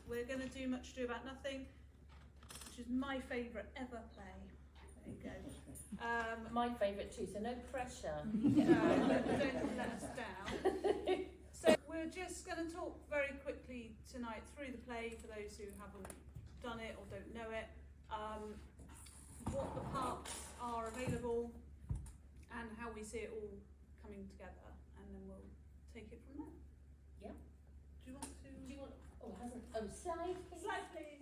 we're going to do Much Ado About Nothing, which is my favourite ever play. There you go. My favourite too, so no pressure. Don't let us down. So we're just going to talk very quickly tonight through the play for those who haven't done it or don't know it, what the parts are available and how we see it all coming together, and then we'll take it from there. Yeah. Do you want to? Do you want? Oh, it hasn't. Oh, slide, please. Slide, please.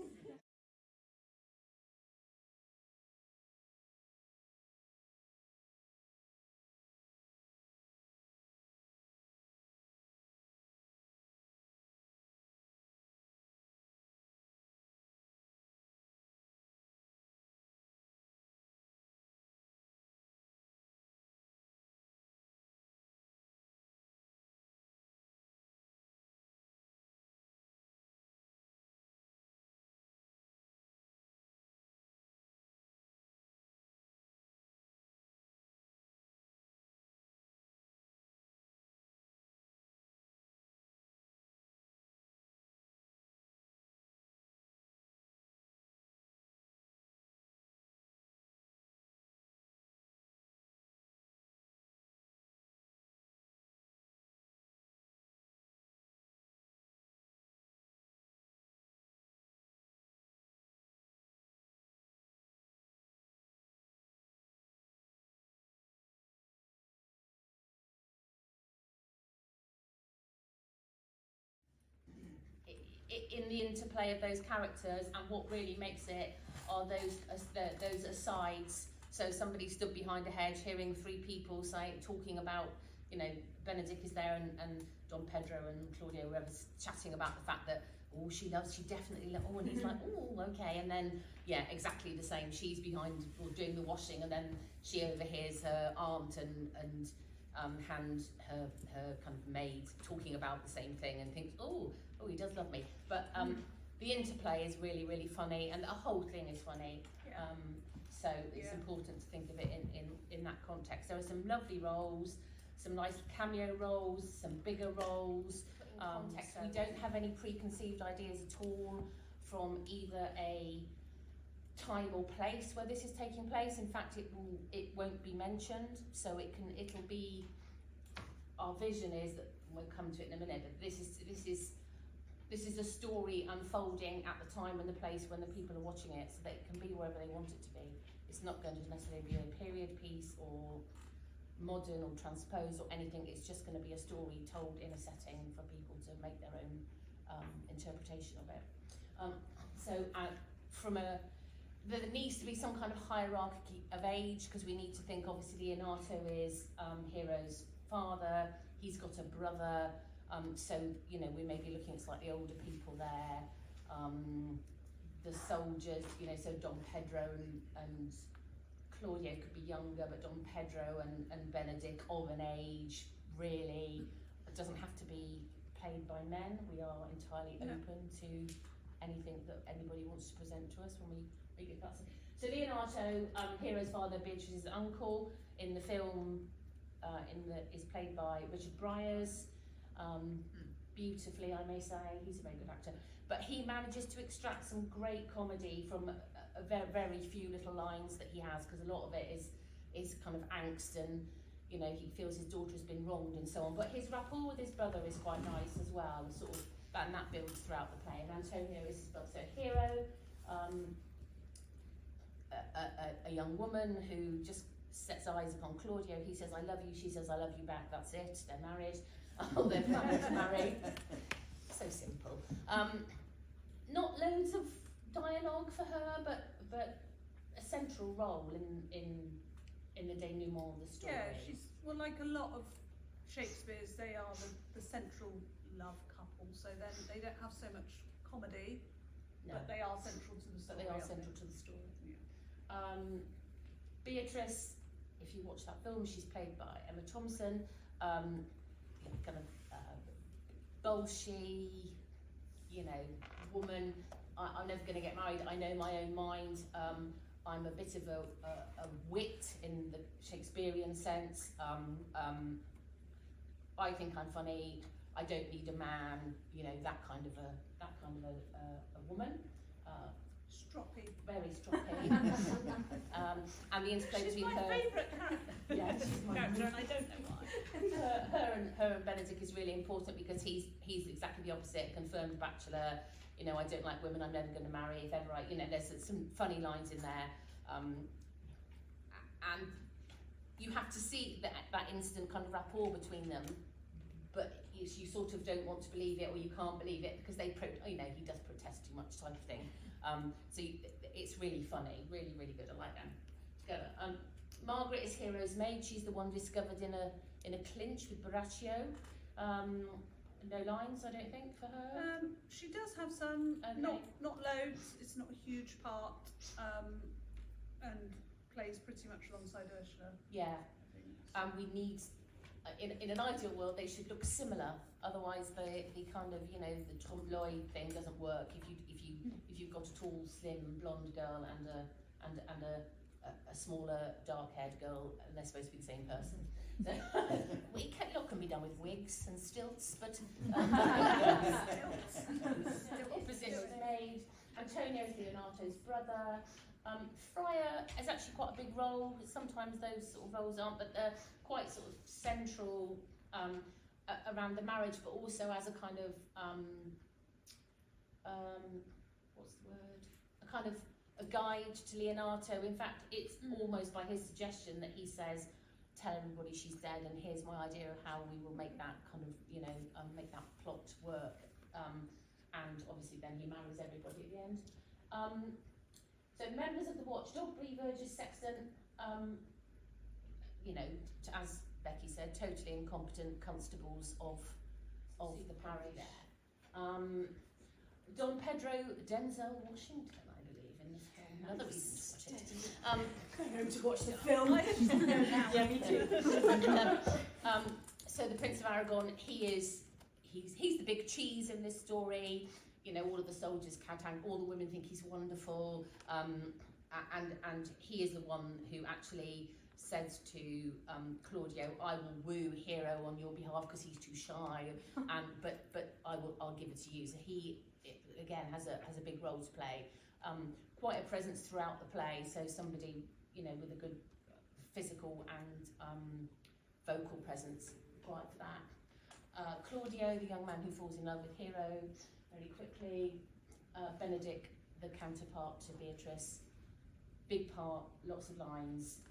In the interplay of those characters, and what really makes it are those asides. So somebody stood behind a hedge hearing three people talking about, you know, Benedick is there and Don Pedro and Claudio, whoever's chatting about the fact that, oh, she definitely loves, oh, and he's like, oh, okay, and then, yeah, exactly the same. She's behind or doing the washing, and then she overhears her aunt and hand her kind of maid talking about the same thing and thinks, oh, he does love me. But the interplay is really, really funny, and the whole thing is funny. Yeah. So it's important to think of it in that context. There are some lovely roles, some nice cameo roles, some bigger roles. We don't have any preconceived ideas at all from either a time or place where this is taking place. In fact, it won't be mentioned, so it'll be, our vision is that, we'll come to it in a minute, but this is a story unfolding at the time and the place when the people are watching it, so that it can be wherever they want it to be. It's not going to necessarily be a period piece or modern or transposed or anything. It's just going to be a story told in a setting for people to make their own interpretation of it. There needs to be some kind of hierarchy of age, because we need to think, obviously Leonato is Hero's father, he's got a brother, so, you know, we may be looking at slightly older people there. The soldiers, you know, so Don Pedro and Claudio could be younger, but Don Pedro and Benedick of an age, really. It doesn't have to be played by men. We are entirely open to anything that anybody wants to present to us when we get that. So Leonato, Hero's father, Beatrice's uncle, in the film is played by Richard Briers, beautifully, I may say. He's a very good actor, but he manages to extract some great comedy from a very, very few little lines that he has, because a lot of it is kind of angst, and, you know, he feels his daughter has been wronged and so on. But his rapport with his brother is quite nice as well, sort of, and that builds throughout the play. And Antonio is his brother. So Hero, a young woman who just sets eyes upon Claudio. He says, I love you. She says, I love you back. That's it. They're married. They're planning to marry. So simple. Not loads of dialogue for her, but a central role in the denouement of the story. Yeah, she's, well, like a lot of Shakespeare's, they are the central love couple, so then they don't have so much comedy, but they are central to the story. But they are central to the story. Yeah. Beatrice, if you watch that film, she's played by Emma Thompson, kind of bolshy, you know, woman. I'm never going to get married. I know my own mind. I'm a bit of a wit in the Shakespearean sense. I think I'm funny. I don't need a man, you know, that kind of a woman. Stroppy. Very stroppy. And the interplay She's between my her. favourite character. Yeah, she's my character, and I don't know why. her and Benedict is really important because he's exactly the opposite, confirmed bachelor. You know, I don't like women, I'm never going to marry. If ever I, you know, there's some funny lines in there, and you have to see that instant kind of rapport between them, but you sort of don't want to believe it, or you can't believe it because you know, he does protest too much, type of thing. It's really funny, really, really good. I like them together. Margaret is Hero's maid. She's the one discovered in a clinch with Baraccio. No lines, I don't think, for her. She does have some, Okay. not loads. It's not a huge part, and plays pretty much alongside Ursula. Yeah, I think. and we need, in an ideal world, they should look similar. Otherwise, the kind of, you know, the tomboy thing doesn't work. If you've got a tall, slim, blonde girl and a smaller, dark-haired girl, and they're supposed to be the same person. So can be done with wigs and stilts, but opposition is made. Antonio is Leonato's brother. Friar is actually quite a big role. Sometimes those sort of roles aren't, but they're quite sort of central around the marriage, but also as a kind of what's the word? A kind of a guide to Leonato. In fact, it's almost by his suggestion that he says, "Tell everybody she's dead, and here's my idea of how we will make that kind of, you know, make that plot work." And obviously, then he marries everybody at the end. So members of the Watchdog, Bree, Burgess, Sexton, you know, as Becky said, totally incompetent constables of the parish. Don Pedro Denzel Washington, I believe, in the film. Another reason to watch it. Going home to watch the film. I just know now. Yeah, me too. So the Prince of Aragon, he's the big cheese in this story. You know, all of the soldiers can't, all the women think he's wonderful, and he is the one who actually says to Claudio, "I will woo Hero on your behalf because he's too shy, but I'll give it to you." So he again has a big role to play, quite a presence throughout the play. So somebody, you know, with a good physical and vocal presence, quite for that. Claudio, the young man who falls in love with Hero very quickly. Benedict, the counterpart to Beatrice. Big part, lots of lines.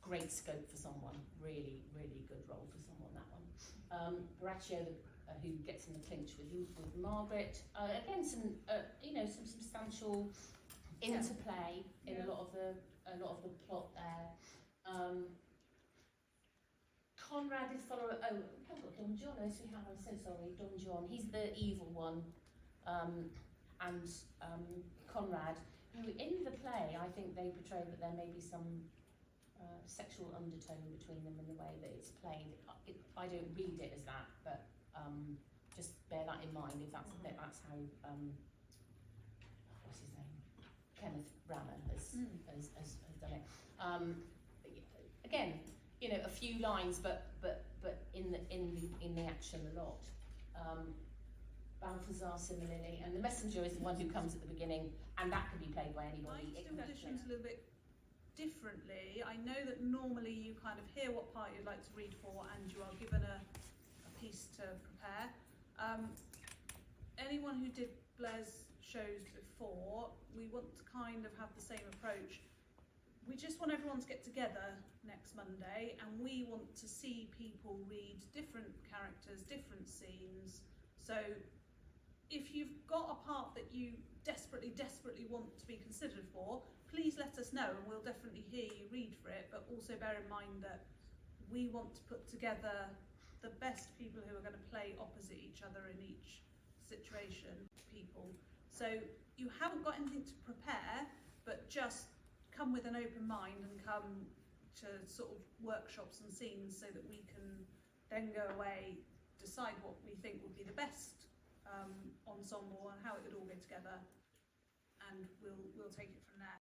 Great scope for someone. Really, really good role for someone, that one. Baraccio, who gets in the clinch with Margaret. Again, some some substantial interplay in a lot of the plot there. Conrad is follower. Oh, I've got Don John. I'm so sorry, Don John. He's the evil one, and Conrad, who in the play, I think they portray that there may be some sexual undertone between them in the way that it's played. I don't read it as that, but just bear that in mind if that's how what's his name, Kenneth Branagh has done it. Again, you know, a few lines, but in the action a lot. Balthazar similarly, and the messenger is the one who comes at the beginning, and that can be played by anybody. I do auditions a little bit differently. I know that normally you kind of hear what part you'd like to read for, and you are given a piece to prepare. Anyone who did Blair's shows before, we want to kind of have the same approach. We just want everyone to get together next Monday, and we want to see people read different characters, different scenes. So if you've got a part that you desperately want to be considered for, please let us know, and we'll definitely hear you read for it. But also bear in mind that we want to put together the best people who are going to play opposite each other in each situation. So you haven't got anything to prepare, but just come with an open mind and come to sort of workshops and scenes so that we can then go away, decide what we think would be the best ensemble and how it would all go together, and we'll take it from there.